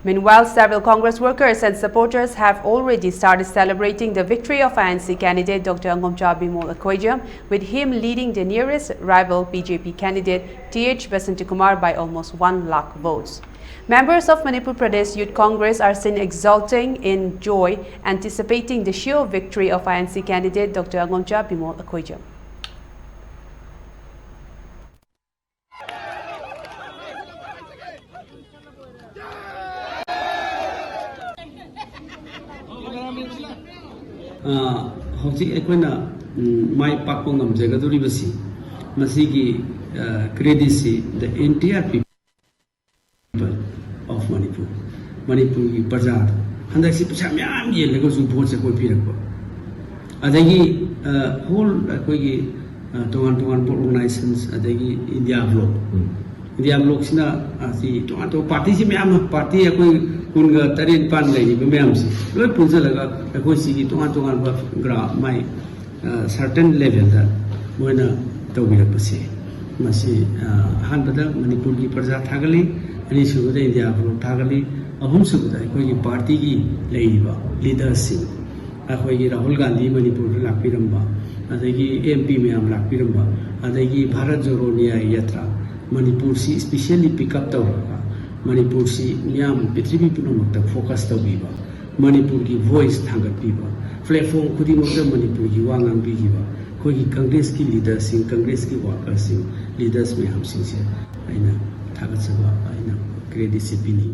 Meanwhile, several Congress workers and supporters have already started celebrating the victory of ANC candidate Dr. Angomcha Bimol Akoijam, with him leading the nearest rival BJP candidate T.H. Basantikumar by almost 1 lakh votes. Members of Manipur Pradesh Youth Congress are seen exulting in joy, anticipating the sure victory of ANC candidate Dr. Angomcha Bimol Akoijam. Hojik ekona mai pakong am jaga duri basi masigi credit si the entire people of Manipur ki bazaar handak si pesa myam ye lego su vote se koi pirak ko adagi whole koi ki tongan organizations adagi India block sina asi tongan party si myam party koi kunga tarin pan lagi bemam si loi punja laga koi si ki tongan ba gra mai certain level da moina tawbirak pase masi hanbada Manipur ki praja thagali ani suguda India block thagali ahum suguda koi ki party ki leiba leaders sing koi ki Rahul Gandhi Manipur lakpiramba adagi MP myam lakpiramba adagi Bharat Jodo Nyaya Yatra Manipur si especially pick up tawra Manipur si miyam Prithvi punamakta focus tawbiba Manipur ki voice thangatbiba platform khudimokta Manipur ki wa ngangbiba koi ki Congress ki leaders sing Congress ki workers sing leaders miyam sing se aina thagatsaba aina credit se pini